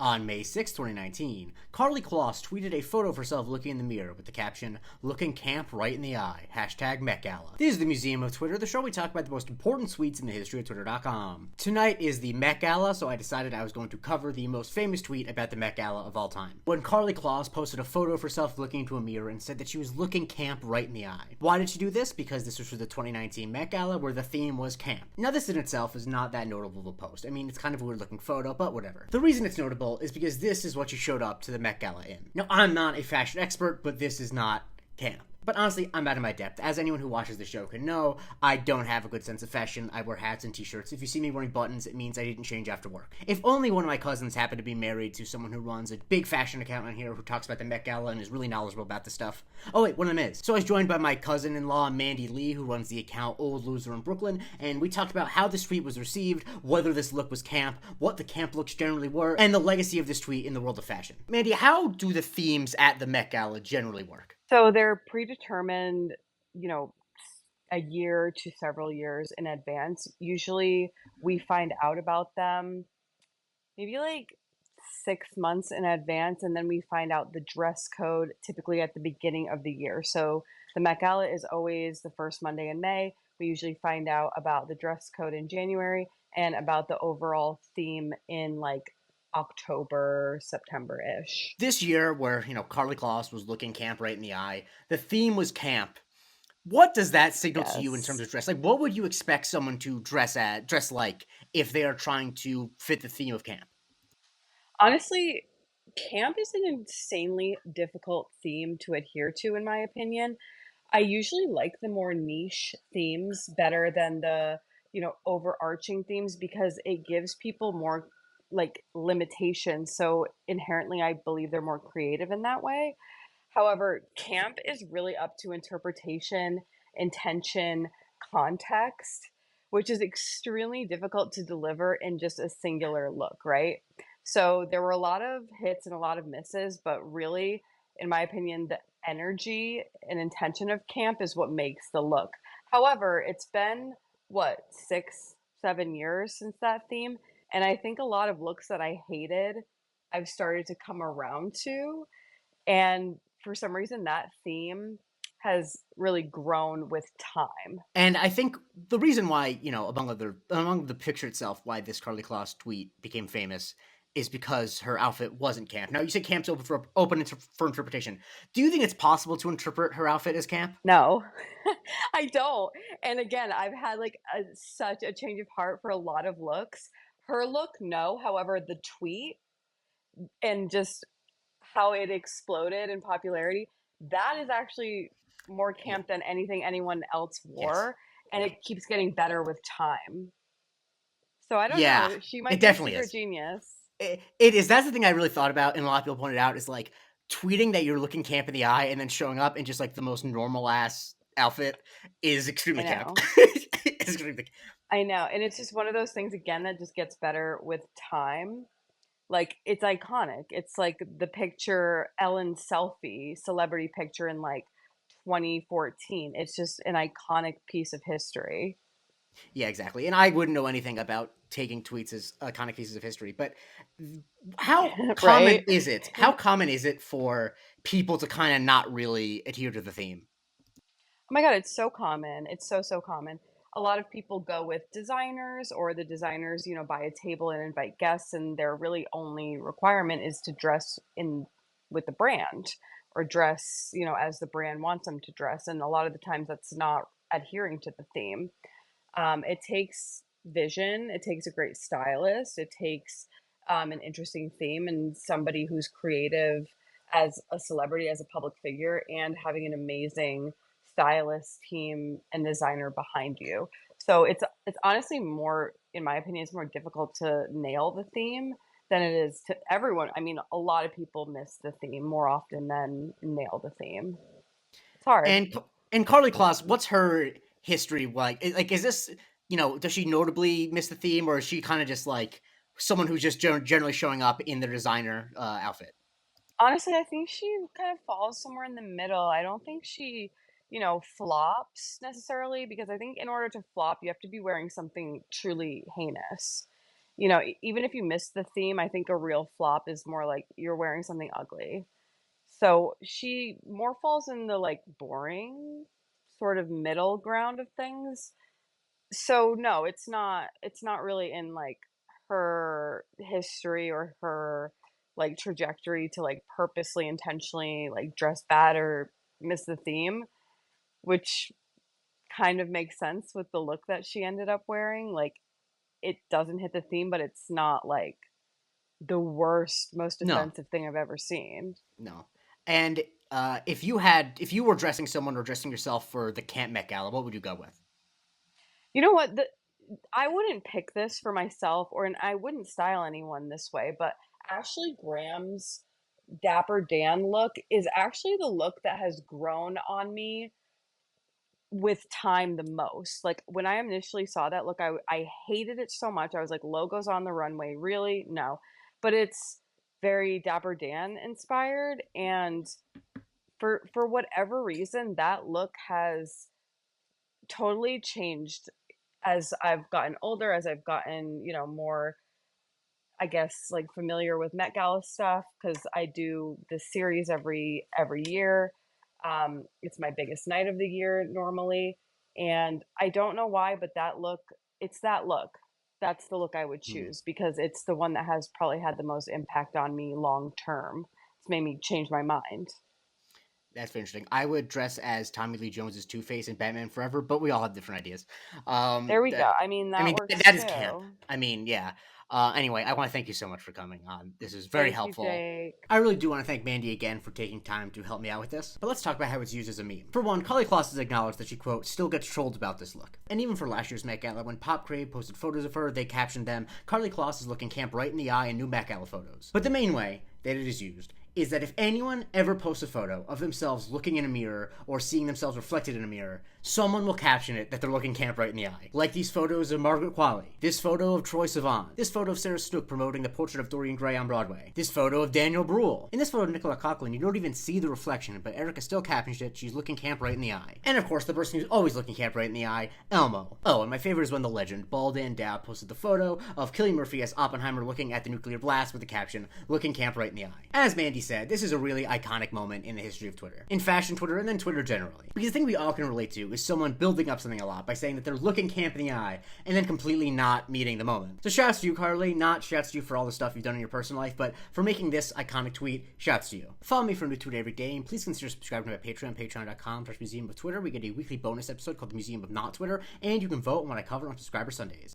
On May 6, 2019, Karlie Kloss tweeted a photo of herself looking in the mirror with the caption, "Looking camp right in the eye, hashtag Met Gala." This is the Museum of Twitter, the show we talk about the most important tweets in the history of Twitter.com. Tonight is the Met Gala, so I decided I was going to cover the most famous tweet about the Met Gala of all time. When Karlie Kloss posted a photo of herself looking into a mirror and said that she was looking camp right in the eye. Why did she do this? Because this was for the 2019 Met Gala, where the theme was camp. Now this in itself is not that notable of a post. I mean, it's kind of a weird looking photo, but whatever. The reason it's notable is because this is what she showed up to the Met Gala in. Now, I'm not a fashion expert, but this is not camp. But honestly, I'm out of my depth. As anyone who watches the show can know, I don't have a good sense of fashion. I wear hats and t-shirts. If you see me wearing buttons, it means I didn't change after work. If only one of my cousins happened to be married to someone who runs a big fashion account on here who talks about the Met Gala and is really knowledgeable about the stuff. Oh wait, one of them is. So I was joined by my cousin-in-law, Mandy Lee, who runs the account Old Loser in Brooklyn, and we talked about how this tweet was received, whether this look was camp, what the camp looks generally were, and the legacy of this tweet in the world of fashion. Mandy, how do the themes at the Met Gala generally work? So they're predetermined, you know, a year to several years in advance. Usually we find out about them maybe like 6 months in advance, and then we find out the dress code typically at the beginning of the year. So the Met Gala is always the first Monday in May. We usually find out about the dress code in January and about the overall theme in like October, September-ish. This year, where, Karlie Kloss was looking camp right in the eye, the theme was camp. What does that signal to you in terms Yes. of dress? Like, what would you expect someone to dress like, if they are trying to fit the theme of camp? Honestly, camp is an insanely difficult theme to adhere to, in my opinion. I usually like the more niche themes better than the, overarching themes because it gives people more like limitations. So inherently, I believe they're more creative in that way. However, camp is really up to interpretation, intention, context, which is extremely difficult to deliver in just a singular look, right? So there were a lot of hits and a lot of misses, but really, in my opinion, the energy and intention of camp is what makes the look. However, it's been what, 6, 7 years since that theme, and I think a lot of looks that I hated, I've started to come around to. And for some reason, that theme has really grown with time. And I think the reason why, among the picture itself, why this Karlie Kloss tweet became famous is because her outfit wasn't camp. Now, you said camp's for interpretation. Do you think it's possible to interpret her outfit as camp? No, I don't. And again, I've had like such a change of heart for a lot of looks. Her look, no. However, the tweet and just how it exploded in popularity, that is actually more Yeah. camp than anything anyone else Yes. wore. And Yeah. it keeps getting better with time. So I don't Yeah. know. She It might be a definitely secret is. genius. It is. That's the thing I really thought about, and a lot of people pointed out is like tweeting that you're looking camp in the eye and then showing up in just like the most normal ass outfit is I extremely camp. know. It's extremely. I know. And it's just one of those things again that just gets better with time. Like it's iconic. It's like the picture Ellen selfie, celebrity picture in like 2014. It's just an iconic piece of history. Yeah, exactly. And I wouldn't know anything about taking tweets as iconic pieces of history, but how common Right? is it? How common is it for people to kind of not really adhere to the theme? Oh my God, it's so common. It's so, so common. A lot of people go with designers, or the designers, buy a table and invite guests, and their really only requirement is to dress in with the brand or dress, as the brand wants them to dress. And a lot of the times that's not adhering to the theme. It takes vision, it takes a great stylist, it takes an interesting theme and somebody who's creative as a celebrity, as a public figure, and having an amazing stylist team and designer behind you. So it's honestly more, in my opinion, it's more difficult to nail the theme than it is to everyone. I mean, a lot of people miss the theme more often than nail the theme. It's hard. And Karlie Kloss, what's her history like? Like, is this, does she notably miss the theme, or is she kind of just like someone who's just generally showing up in their designer outfit? Honestly, I think she kind of falls somewhere in the middle. I don't think she, flops necessarily because I think in order to flop, you have to be wearing something truly heinous. even if you miss the theme, I think a real flop is more like you're wearing something ugly. So she more falls in the like boring sort of middle ground of things. So no, it's not really in like her history or her like trajectory to like purposely intentionally like dress bad or miss the theme, which kind of makes sense with the look that she ended up wearing. Like it doesn't hit the theme, but it's not like the worst, most No, offensive thing I've ever seen. no. And if you were dressing someone or dressing yourself for the Camp Met Gala, what would you go with? You know what? I wouldn't pick this for myself, and I wouldn't style anyone this way, but Ashley Graham's Dapper Dan look is actually the look that has grown on me with time the most. Like when I initially saw that look, I hated it so much. I was like, logos on the runway, really? No. But it's very Dapper Dan inspired, and for whatever reason, that look has totally changed as I've gotten older, as I've gotten, more, I guess, like familiar with Met Gala stuff because I do this series every year. It's my biggest night of the year normally, and I don't know why, but that look, it's that look. That's the look I would Hmm. choose because it's the one that has probably had the most impact on me long term. It's made me change my mind. That's very interesting. I would dress as Tommy Lee Jones's Two Face in Batman Forever, but we all have different ideas. There we go. That, I mean, I that mean, works that is camp. too. I mean, yeah. Anyway, I want to thank you so much for coming on. This is very Thank you, helpful. Jake. I really do want to thank Mandy again for taking time to help me out with this. But let's talk about how it's used as a meme. For one, Karlie Kloss has acknowledged that she, quote, still gets trolled about this look. And even for last year's Met Gala, when Pop Crave posted photos of her, they captioned them, Karlie Kloss is looking camp right in the eye in new Met Gala photos. But the main way that it is used is that if anyone ever posts a photo of themselves looking in a mirror or seeing themselves reflected in a mirror, someone will caption it that they're looking camp right in the eye. Like these photos of Margaret Qualley, this photo of Troye Sivan, this photo of Sarah Snook promoting the portrait of Dorian Gray on Broadway, this photo of Daniel Bruhl. In this photo of Nicola Coughlan, you don't even see the reflection, but Erica still captioned it, she's looking camp right in the eye. And of course, the person who's always looking camp right in the eye, Elmo. Oh, and my favorite is when the legend, Bald Dan Dow, posted the photo of Cillian Murphy as Oppenheimer looking at the nuclear blast with the caption, looking camp right in the eye. As Mandy said, this is a really iconic moment in the history of Twitter. In fashion Twitter, and then Twitter generally. Because the thing we all can relate to is someone building up something a lot by saying that they're looking camp in the eye, and then completely not meeting the moment. So shouts to you, Karlie. Not shouts to you for all the stuff you've done in your personal life, but for making this iconic tweet, shouts to you. Follow me for a new tweet every day, and please consider subscribing to my Patreon, patreon.com/Museum of Twitter. We get a weekly bonus episode called The Museum of Not Twitter, and you can vote on what I cover on Subscriber Sundays.